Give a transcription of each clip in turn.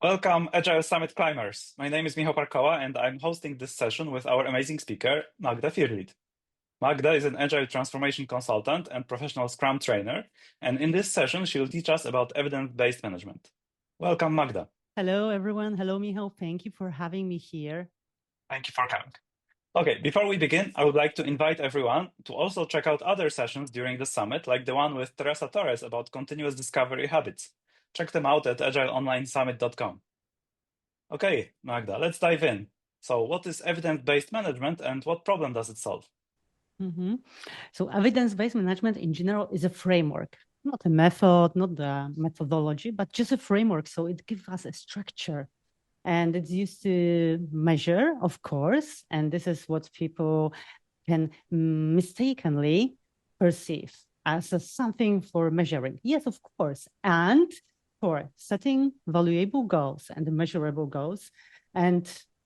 Welcome, Agile Summit climbers. My name is Michał Parkoła, and I'm hosting this session with our amazing speaker, Magda Firlit. Magda is an Agile transformation consultant and professional Scrum trainer, and in this session, she will teach us about evidence-based management. Welcome, Magda. Hello, everyone. Hello, Michał. Thank you for having me here. Thank you for coming. Okay, before we begin, I would like to invite everyone to also check out other sessions during the summit, like the one with Teresa Torres about continuous discovery habits. Check them out at agileonlinesummit.com. Okay, Magda, let's dive in. So what is evidence-based management and what problem does it solve? So evidence-based management in general is a framework, not a method, not the methodology, but just a framework. So it gives us a structure and it's used to measure, of course, and this is what people can mistakenly perceive as something for measuring. Yes, of course. And for setting valuable goals and measurable goals. And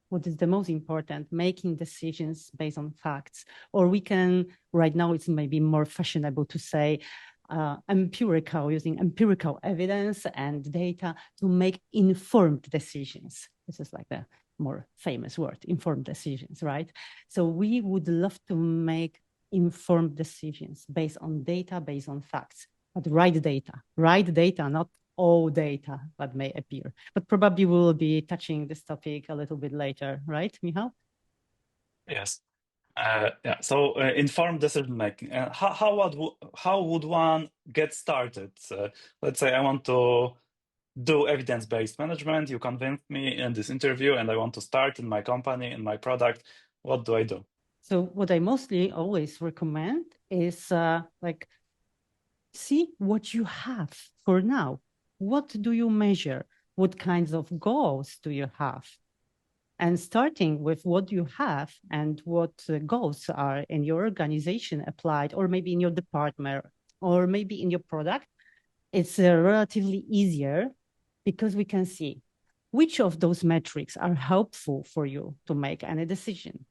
what is the most important, making decisions based on facts. Or we can, right now, it's maybe more fashionable to say using empirical evidence and data to make informed decisions. This is like the more famous word, informed decisions, right? So we would love to make informed decisions based on data, based on facts, but right data, not all data that may appear. But probably we will be touching this topic a little bit later, right, Michał? Yes. So informed decision making. How would one get started? Let's say I want to do evidence-based management. You convinced me in this interview, and I want to start in my company, in my product. What do I do? So what I mostly always recommend is see what you have for now. What do you measure? What kinds of goals do you have? And starting with what you have and what goals are in your organization applied, or maybe in your department, or maybe in your product, it's relatively easier because we can see which of those metrics are helpful for you to make any decision,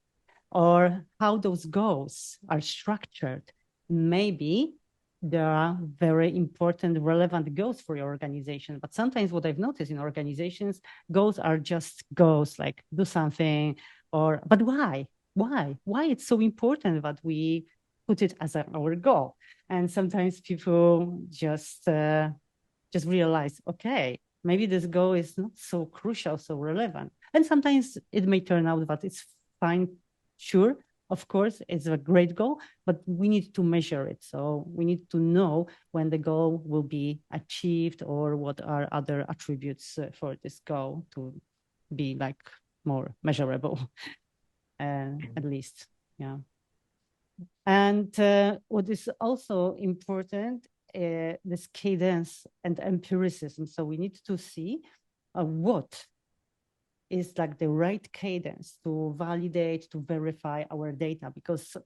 or how those goals are structured. Maybe there are very important, relevant goals for your organization. But sometimes what I've noticed in organizations, goals are just goals, like do something, but why? Why it's so important that we put it as our goal? And sometimes people just realize, okay, maybe this goal is not so crucial, so relevant. And sometimes it may turn out that it's fine, sure, of course, it's a great goal, but we need to measure it. So we need to know when the goal will be achieved or what are other attributes for this goal to be like more measurable, at least, yeah. And what is also important, this cadence and empiricism. So we need to see what is like the right cadence to validate, to verify our data, because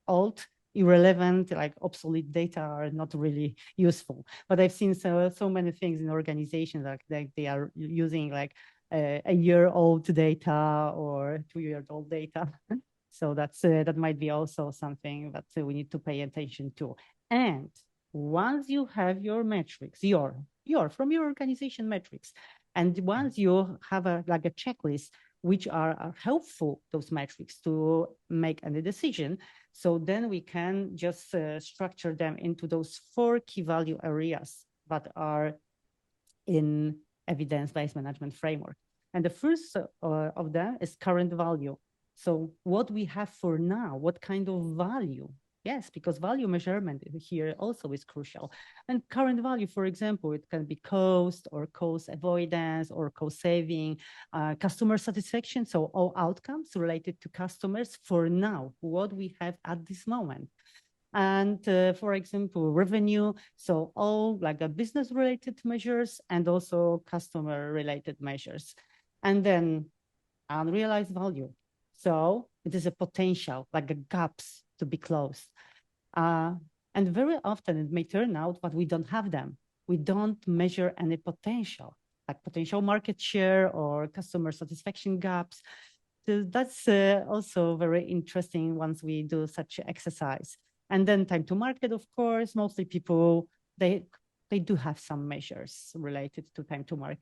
old, irrelevant, like obsolete data are not really useful. But I've seen so many things in organizations like they are using like a year-old data or 2-year-old data. So that might be also something that we need to pay attention to. And once you have your metrics, from your organization metrics, and once you have a checklist, which are helpful, those metrics, to make any decision, so then we can just structure them into those 4 key value areas that are in evidence-based management framework. And the first of them is current value. So what we have for now, what kind of value? Yes, because value measurement here also is crucial. And current value, for example, it can be cost or cost avoidance or cost saving, customer satisfaction. So all outcomes related to customers for now, what we have at this moment. And for example, revenue. So all like a business related measures and also customer related measures. And then unrealized value. So it is a potential, like a gaps to be closed. And very often it may turn out that we don't have them. We don't measure any potential, like potential market share or customer satisfaction gaps. So that's also very interesting once we do such exercise. And then time to market, of course, mostly people, they do have some measures related to time to market.